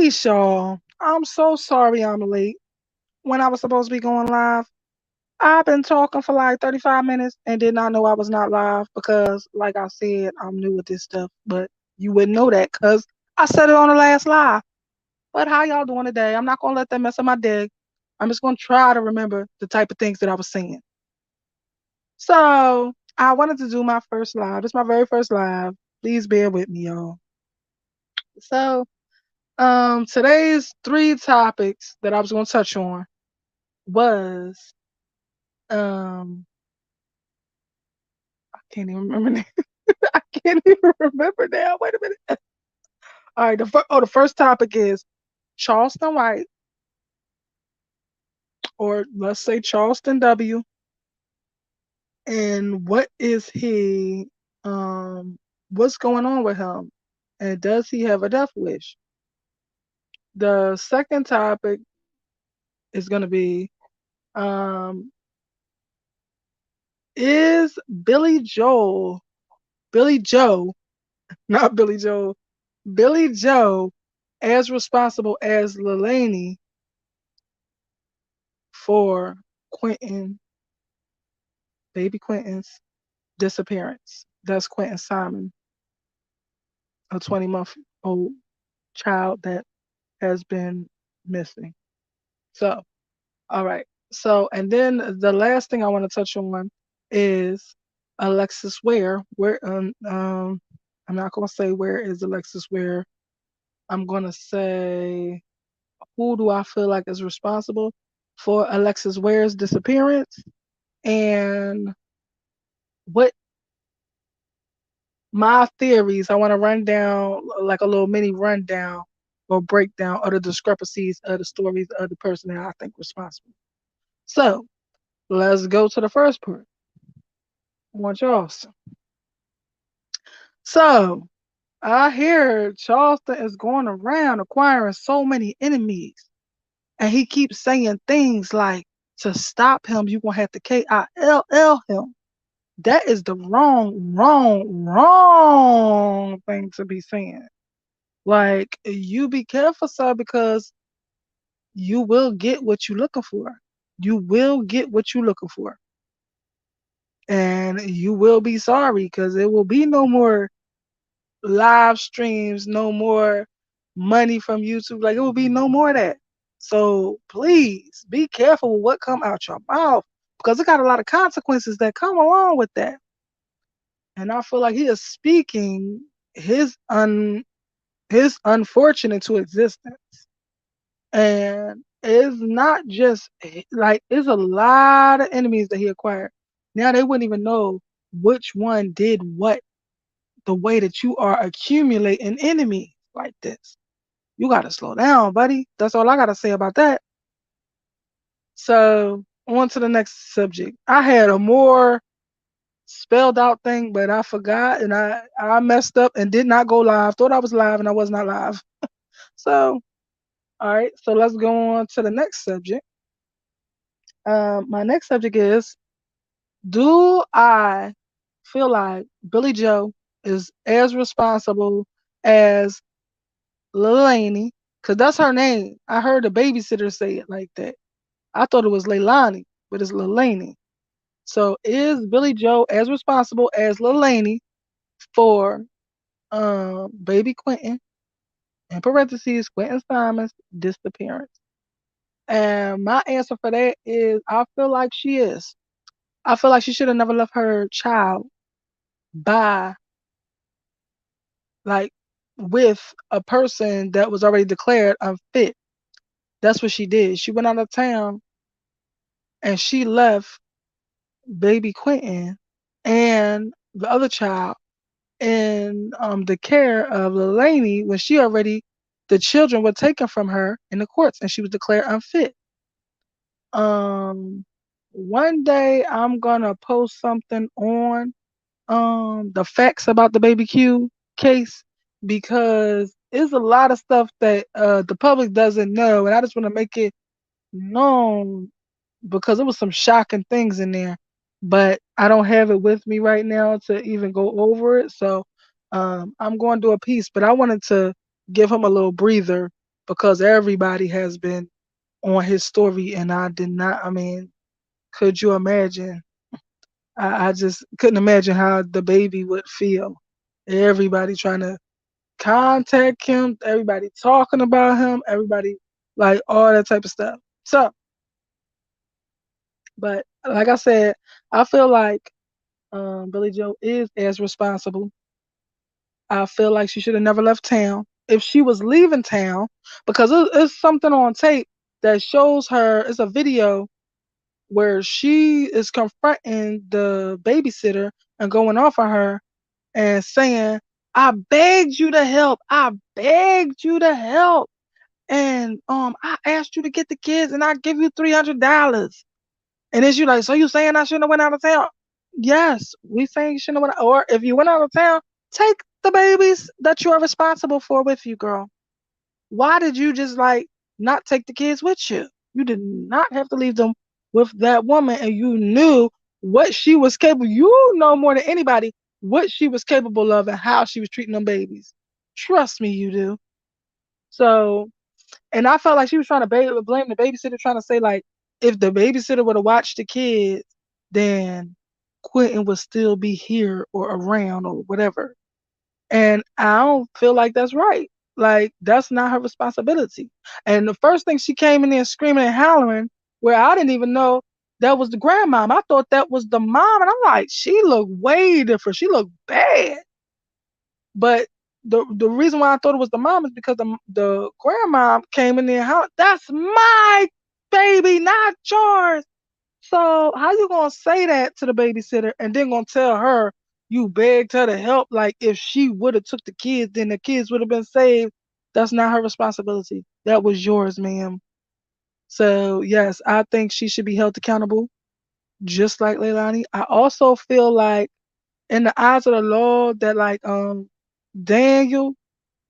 Peace, y'all. I'm so sorry I'm late. When I was supposed to be going live, I've been talking for like 35 minutes and did not know I was not live because, like I said, I'm new with this stuff. But you wouldn't know that because I said it on the last live. But how y'all doing today? I'm not going to let that mess up my day. I'm just going to try to remember the type of things that I was saying. So I wanted to do my first live. It's my very first live. Please bear with me, y'all. So today's three topics that I was going to touch on was um I can't even remember now. I can't even remember now. Wait a minute. All right, the first topic is Charleston White, or let's say Charleston W, and what is he what's going on with him? And does he have a death wish? The second topic is gonna be um is Billy Joe, not Billy Joel, Billy Joe as responsible as Lelaney for Quinton, baby Quinton's disappearance. That's Quinton Simon, a 20-month-old child that has been missing. So, all right. So, and then the last thing I want to touch on is Alexis Ware. I'm not gonna say where is Alexis Ware. I'm gonna say who do I feel like is responsible for Alexis Ware's disappearance, and what my theories. I want to run down like a little mini rundown or breakdown of the discrepancies of the stories of the person that I think responsible. So let's go to the first part. I want Charleston. So I hear Charleston is going around acquiring so many enemies, and he keeps saying things like, to stop him, you're gonna have to KILL him. That is the wrong thing to be saying. Like, you be careful, sir, because you will get what you're looking for. You will get what you're looking for. And you will be sorry because there will be no more live streams, no more money from YouTube. Like, it will be no more of that. So please be careful with what come out your mouth because it got a lot of consequences that come along with that. And I feel like he is speaking his his unfortunate to existence. And it's not just like it's a lot of enemies that he acquired. Now they wouldn't even know which one did what the way that you are accumulating enemies like this. You gotta slow down, buddy. That's all I gotta say about that. So on to the next subject. I had a more spelled out thing, but I forgot and I messed up and did not go live. Thought I was live and I was not live. So all right, so let's go on to the next subject. My next subject is: do I feel like Billy Joe is as responsible as Leilani? Because that's her name. I heard the babysitter say it like that. I thought it was Leilani, but it's Leilani. So is Billy Joe as responsible as Leilani for baby Quinton, in parentheses, Quinton Simon's disappearance? And my answer for that is I feel like she is. I feel like she should have never left her child by like with a person that was already declared unfit. That's what she did. She went out of town and she left baby Quentin and the other child in the care of Leilani when she already the children were taken from her in the courts and she was declared unfit. Um One day I'm gonna post something on the facts about the baby Q case because it's a lot of stuff that the public doesn't know and I just want to make it known because it was some shocking things in there, but I don't have it with me right now to even go over it. So I'm going to do a piece, but I wanted to give him a little breather because everybody has been on his story, and I did not. I mean, could you imagine? I just couldn't imagine how the baby would feel. Everybody trying to contact him, everybody talking about him, everybody like all that type of stuff. So, but like I said, I feel like Billy Joe is as responsible. I feel like she should have never left town. If she was leaving town, because it's something on tape that shows her, it's a video where she is confronting the babysitter and going off on her and saying, I begged you to help. I begged you to help. And I asked you to get the kids and I give you $300. And then she like, so you saying I shouldn't have went out of town? Yes, we saying you shouldn't have went out. Or if you went out of town, take the babies that you are responsible for with you, girl. Why did you just like not take the kids with you? You did not have to leave them with that woman, and you knew what she was capable. You know more than anybody what she was capable of and how she was treating them babies. Trust me, you do. So, and I felt like she was trying to blame the babysitter, trying to say like, if the babysitter would have watched the kids, then Quentin would still be here or around or whatever. And I don't feel like that's right. Like that's not her responsibility. And the first thing she came in there screaming and hollering, where I didn't even know that was the grandmom. I thought that was the mom, and I'm like, she looked way different. She looked bad. But the reason why I thought it was the mom is because the grandmom came in there and hollered, that's my baby, not yours. So how you gonna say that to the babysitter and then gonna tell her you begged her to help? Like if she would have took the kids, then the kids would have been saved. That's not her responsibility. That was yours, ma'am. So yes, I think she should be held accountable, just like Leilani. I also feel like in the eyes of the law that like Daniel,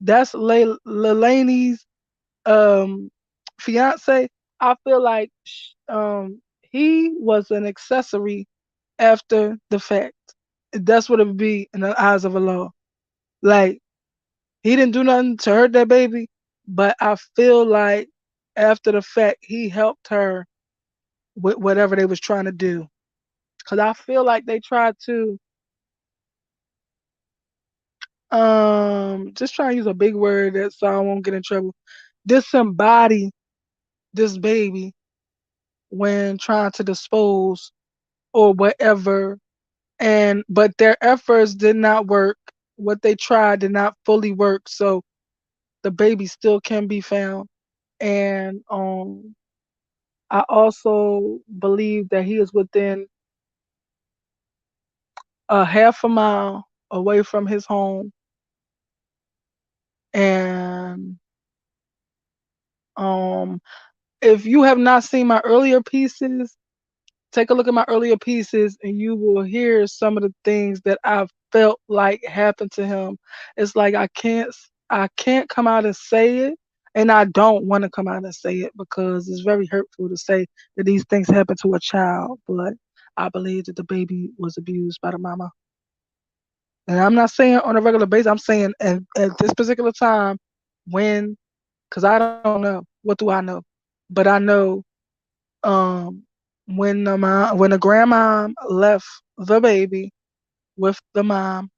that's Leilani's um fiance. I feel like he was an accessory after the fact. That's what it would be in the eyes of a law. Like he didn't do nothing to hurt that baby, but I feel like after the fact he helped her with whatever they was trying to do. Cause I feel like they tried to just try to use a big word that so I won't get in trouble. Disembody this baby when trying to dispose or whatever, and but their efforts did not work. What they tried did not fully work, so the baby still can be found. And I also believe that he is within a half a mile away from his home. And um if you have not seen my earlier pieces, take a look at my earlier pieces and you will hear some of the things that I've felt like happened to him. It's like I can't come out and say it, and I don't want to come out and say it because it's very hurtful to say that these things happen to a child, but I believe that the baby was abused by the mama. And I'm not saying on a regular basis, I'm saying at this particular time when, because I don't know, what do I know? But I know um, when the grandma left the baby with the mom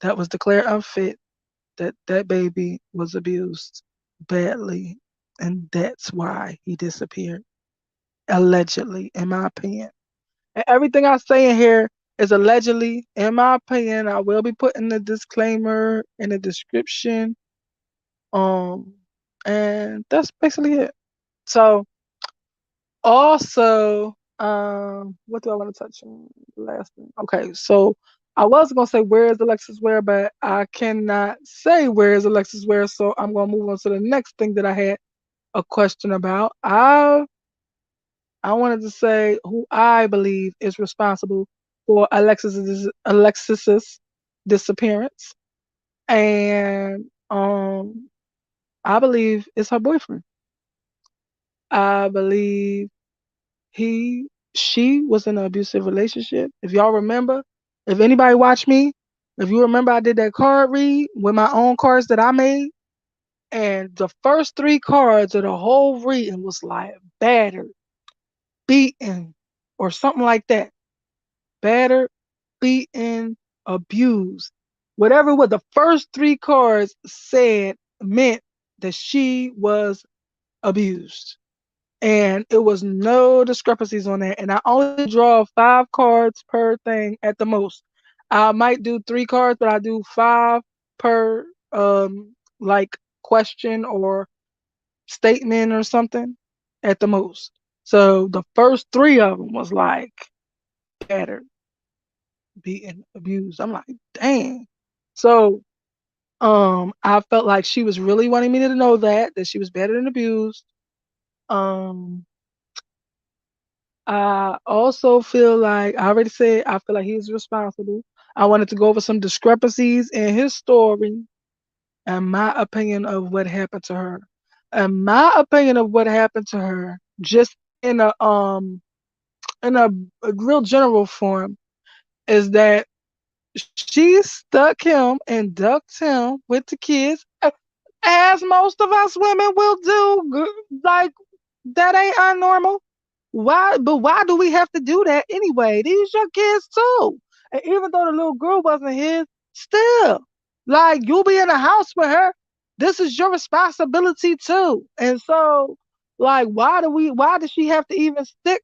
that was declared unfit, that baby was abused badly, and that's why he disappeared. Allegedly, in my opinion. And everything I say in here is allegedly, in my opinion. I will be putting the disclaimer in the description. Um, and that's basically it. So also, what do I want to touch on? The last thing. Okay, so I was gonna say where is Alexis Ware, but I cannot say where is Alexis Ware, so I'm gonna move on to the next thing that I had a question about. I wanted to say who I believe is responsible for Alexis's disappearance, and I believe it's her boyfriend. I believe she was in an abusive relationship. If y'all remember, if anybody watched me, if you remember, I did that card read with my own cards that I made. And the first three cards of the whole reading was like battered, beaten, or something like that. Battered, beaten, abused. Whatever what the first three cards said meant that she was abused. And it was no discrepancies on that. And I only draw 5 cards per thing at the most. I might do 3 cards, but I do 5 per like question or statement or something at the most. So the first three of them was like battered, beaten, abused. I'm like, dang. So I felt like she was really wanting me to know that she was battered and abused. Um I also feel like I already said I feel like he's responsible. I wanted to go over some discrepancies in his story and my opinion of what happened to her. And my opinion of what happened to her, just in a real general form, is that she stuck him and ducked him with the kids, as most of us women will do. Like that ain't unnormal. Why? But why do we have to do that anyway? These your kids too. And even though the little girl wasn't his, still, like you'll be in the house with her. This is your responsibility too. And so, like, why do we? Why does she have to even stick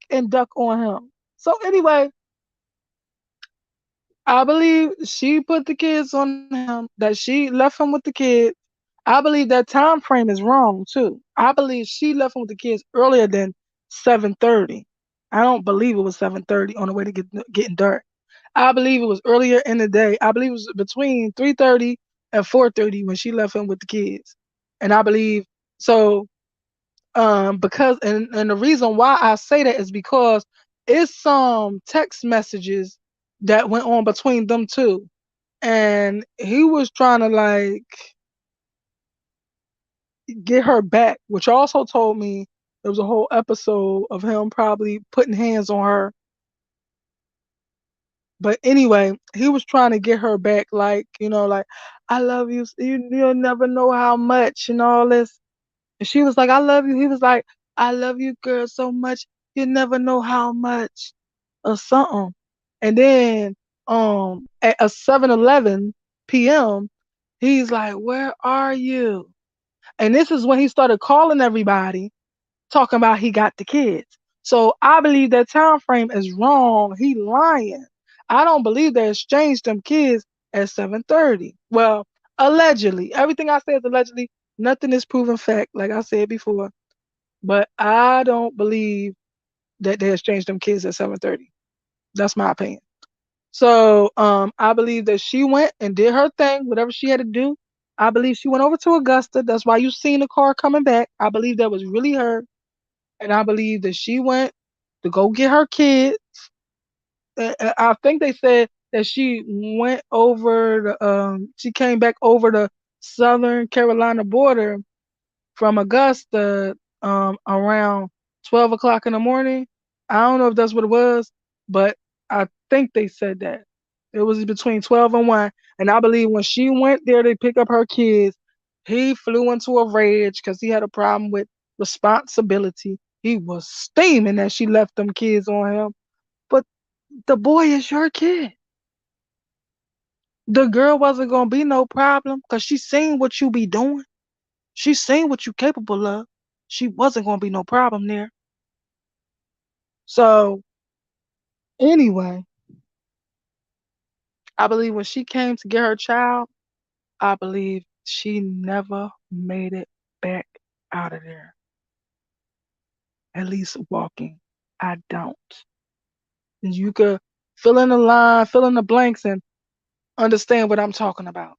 and duck on him? So anyway, I believe she put the kids on him. That she left him with the kids. I believe that time frame is wrong too. I believe she left him with the kids earlier than 7:30. I don't believe it was 7:30 on the way to getting dark. I believe it was earlier in the day. I believe it was between 3:30 and 4:30 when she left him with the kids. And I believe so because and the reason why I say that is because it's some text messages that went on between them two. And he was trying to like get her back, which also told me there was a whole episode of him probably putting hands on her. But anyway, he was trying to get her back, like, like, I love you. You'll never know how much and all this. And she was like, I love you. He was like, I love you, girl, so much. You never know how much or something. And then at a 7:11 p.m., he's like, where are you? And this is when he started calling everybody, talking about he got the kids. So I believe that time frame is wrong. He lying. I don't believe they exchanged them kids at 7:30. Well, allegedly. Everything I say is allegedly. Nothing is proven fact, like I said before. But I don't believe that they exchanged them kids at 7:30. That's my opinion. So I believe that she went and did her thing, whatever she had to do. I believe she went over to Augusta. That's why you seen the car coming back. I believe that was really her. And I believe that she went to go get her kids. I think they said that she went over she came back over the Southern Carolina border from Augusta around 12 o'clock in the morning. I don't know if that's what it was, but I think they said that. It was between 12 and 1. And I believe when she went there to pick up her kids, he flew into a rage because he had a problem with responsibility. He was steaming that she left them kids on him. But the boy is your kid. The girl wasn't going to be no problem because she seen what you be doing. She seen what you capable of. She wasn't going to be no problem there. So anyway, I believe when she came to get her child, I believe she never made it back out of there. At least walking. I don't. And you could fill in the line, fill in the blanks, and understand what I'm talking about.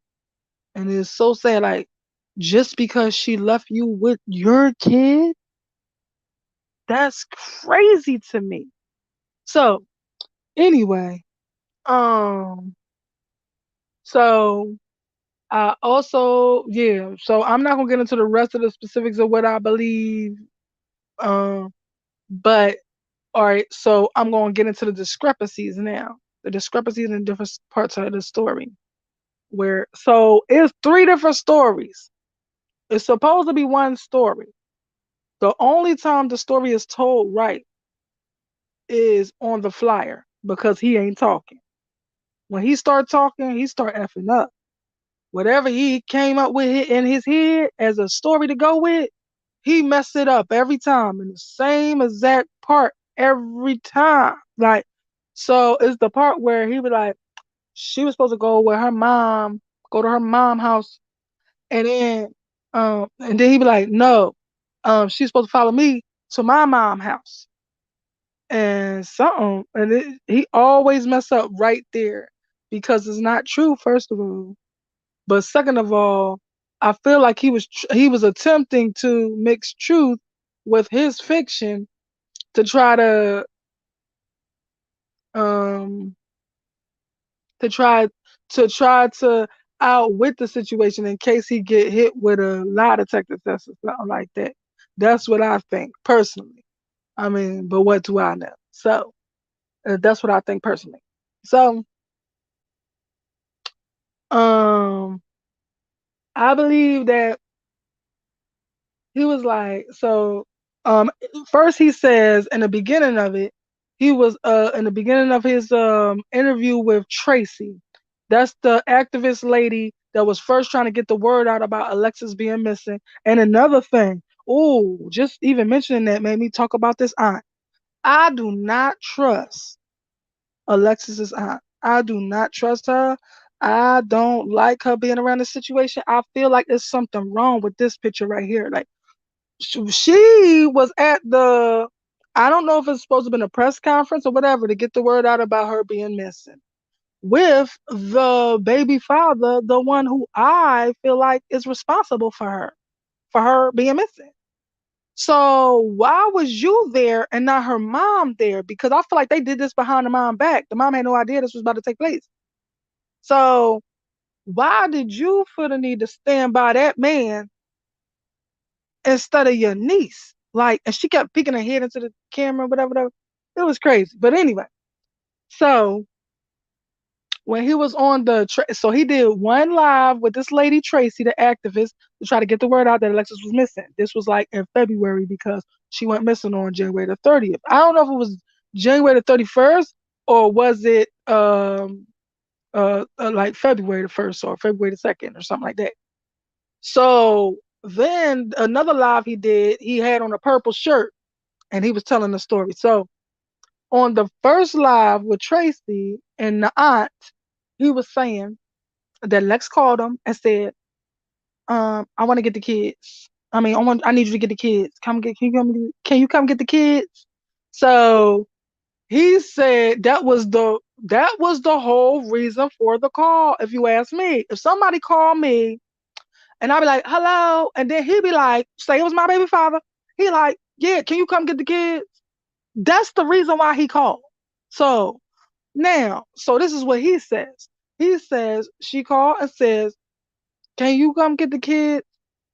And it's so sad, like, just because she left you with your kid, that's crazy to me. So anyway, um, so I also, yeah, so I'm not gonna get into the rest of the specifics of what I believe. But all right, so I'm gonna get into the discrepancies now. The discrepancies in different parts of the story. Where so it's 3 different stories. It's supposed to be one story. The only time the story is told right is on the flyer because he ain't talking. When he start talking, he start effing up. Whatever he came up with in his head as a story to go with, he messed it up every time in the same exact part every time. Like, so it's the part where he was like, she was supposed to go with her mom, go to her mom house, and then he be like, no, she's supposed to follow me to my mom house and something, and he always mess up right there because it's not true. First of all, but second of all, I feel like he was attempting to mix truth with his fiction to try um to try to outwit the situation in case he get hit with a lie detector test or something like that. That's what I think personally. I mean, but what do I know? So that's what I think personally. So um, I believe that he was like, so first he says in the beginning of it, he was in the beginning of his interview with Tracy. That's the activist lady that was first trying to get the word out about Alexis being missing. And another thing, oh, just even mentioning that made me talk about this aunt. I do not trust Alexis's aunt. I do not trust her. I don't like her being around this situation. I feel like there's something wrong with this picture right here. Like she was at the, I don't know if it's supposed to have been a press conference or whatever to get the word out about her being missing with the baby father, the one who I feel like is responsible for her being missing. So why was you there and not her mom there? Because I feel like they did this behind the mom back. The mom had no idea this was about to take place. So why did you feel the need to stand by that man instead of your niece? Like, and she kept peeking her head into the camera, whatever, whatever. It was crazy. But anyway, so when he was on so he did one live with this lady Tracy, the activist, to try to get the word out that Alexis was missing. This was like in February because she went missing on January the 30th. I don't know if it was January the 31st or was it like February the 1st or February the 2nd or something like that. So then another live he did, he had on a purple shirt and he was telling the story. So on the first live with Tracy and the aunt, he was saying that Lex called him and said, I want to get the kids. I need you to get the kids. Can you come get the kids? So he said that was the whole reason for the call, if you ask me. If somebody called me and I'd be like, hello, and then he'd be like, say it was my baby father. He like, yeah, can you come get the kids? That's the reason why he called. So now, so this is what he says. He says she called and says, can you come get the kids?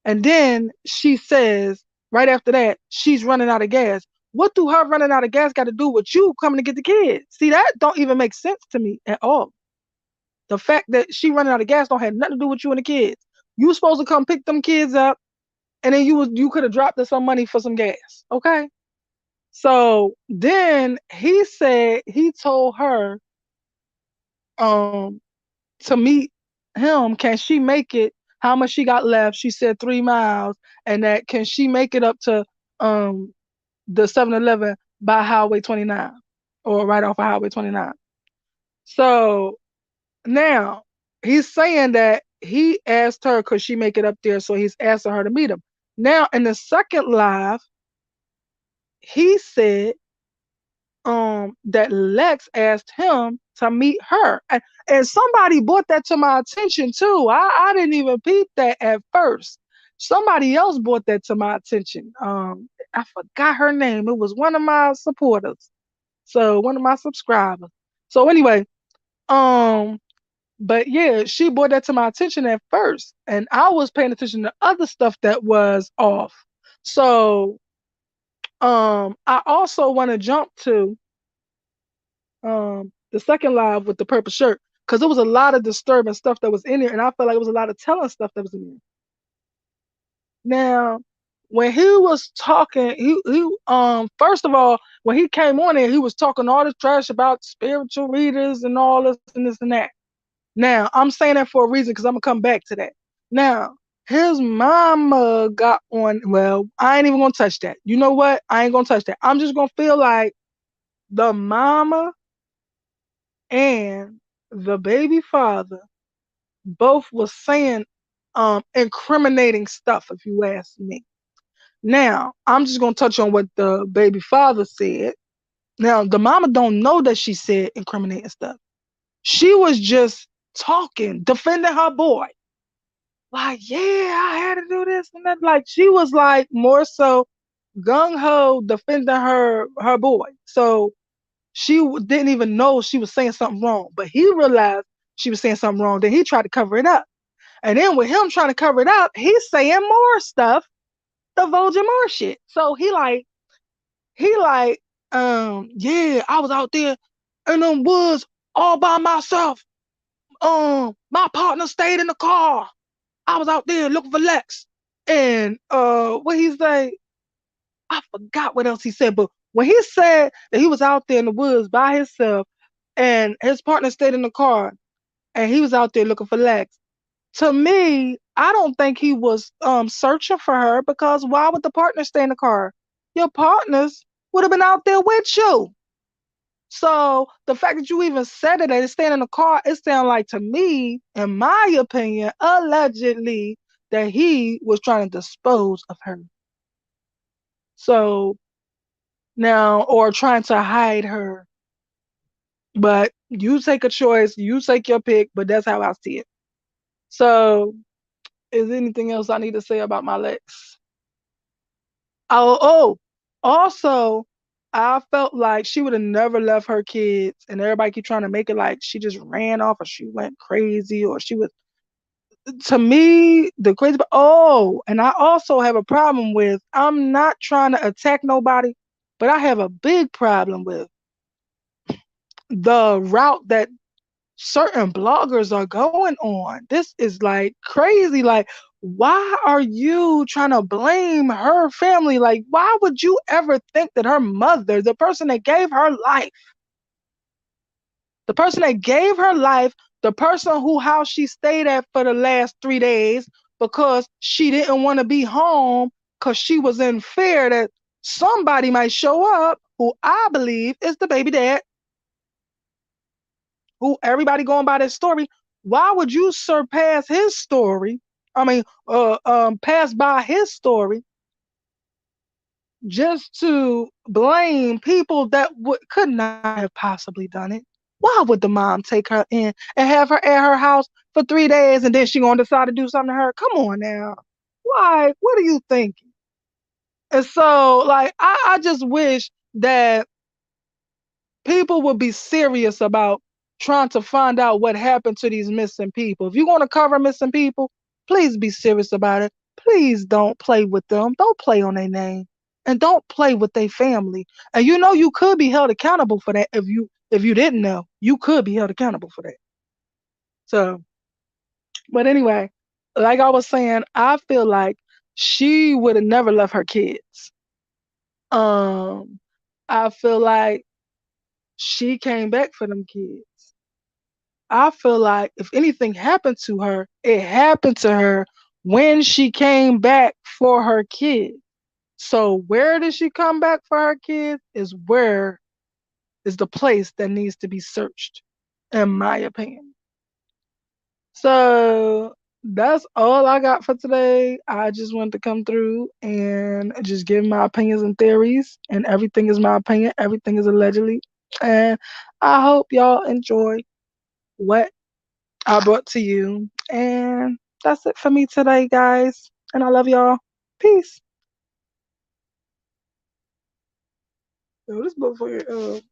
And then she says, right after that, she's running out of gas. What do her running out of gas got to do with you coming to get the kids? See, that don't even make sense to me at all. The fact that she running out of gas don't have nothing to do with you and the kids. You supposed to come pick them kids up, and then you could have dropped us some money for some gas. Okay. So then he said he told her um to meet him. Can she make it? How much she got left? She said 3 miles, and that can she make it up to um the 7-Eleven by Highway 29 or right off of Highway 29. So now he's saying that he asked her could she make it up there, so he's asking her to meet him. Now in the second live, he said that Lex asked him to meet her. And somebody brought that to my attention too. I didn't even peep that at first. Somebody else brought that to my attention. I forgot her name. It was one of my supporters. So one of my subscribers. So anyway, um, but yeah, she brought that to my attention at first. And I was paying attention to other stuff that was off. So I also want to jump to the second live with the purple shirt because there was a lot of disturbing stuff that was in there, and I felt like it was a lot of telling stuff that was in there. Now, when he was talking, he first of all, when he came on there, he was talking all this trash about spiritual readers and all this and this and that. Now, I'm saying that for a reason because I'm gonna come back to that. Now, his mama got on. Well, I ain't even gonna touch that. You know what? I ain't gonna touch that. I'm just gonna feel like the mama and the baby father both was saying incriminating stuff, if you ask me. Now, I'm just gonna touch on what the baby father said. Now, the mama don't know that she said incriminating stuff. She was just talking, defending her boy. Like, yeah, I had to do this and that. Like, she was like more so gung ho defending her boy. So she didn't even know she was saying something wrong, but he realized she was saying something wrong. Then he tried to cover it up, and then with him trying to cover it up, he's saying more stuff, divulging more shit. So he like, yeah, I was out there in them woods all by myself. My partner stayed in the car. I was out there looking for Lex. And what he say? I forgot what else he said, but when he said that he was out there in the woods by himself and his partner stayed in the car and he was out there looking for Lex, to me, I don't think he was searching for her because why would the partner stay in the car? Your partners would have been out there with you. So the fact that you even said it, that it's staying in the car, it sounds like to me, in my opinion, allegedly, that he was trying to dispose of her. So now, or trying to hide her. But you take a choice, you take your pick, but that's how I see it. So, is there anything else I need to say about my Lex? Oh, also, I felt like she would have never left her kids, and everybody keep trying to make it like she just ran off or she went crazy or she was. To me, the crazy. Oh, and I also have a problem with. I'm not trying to attack nobody, but I have a big problem with the route that certain bloggers are going on. This is like crazy. Like, why are you trying to blame her family? Like, why would you ever think that her mother, the person that gave her life, the person that gave her life, the person who house she stayed at for the last 3 days because she didn't want to be home because she was in fear that somebody might show up who I believe is the baby dad, who everybody going by this story. Why would you surpass his story? I mean, pass by his story just to blame people that could not have possibly done it. Why would the mom take her in and have her at her house for 3 days and then she gonna decide to do something to her? Come on now. Why? What are you thinking? And so, like, I just wish that people would be serious about trying to find out what happened to these missing people. If you want to cover missing people, please be serious about it. Please don't play with them. Don't play on their name. And don't play with their family. And you know you could be held accountable for that if you didn't know. You could be held accountable for that. So, but anyway, like I was saying, I feel like she would have never left her kids. Um, I feel like she came back for them kids. I feel like if anything happened to her, it happened to her when she came back for her kids. So where did she come back for her kids is the place that needs to be searched, in my opinion. So that's all I got for today. I just wanted to come through and just give my opinions and theories, and everything is my opinion. Everything is allegedly. And I hope y'all enjoy what I brought to you. And that's it for me today, guys. And I love y'all. Peace. Yo, this motherfucker,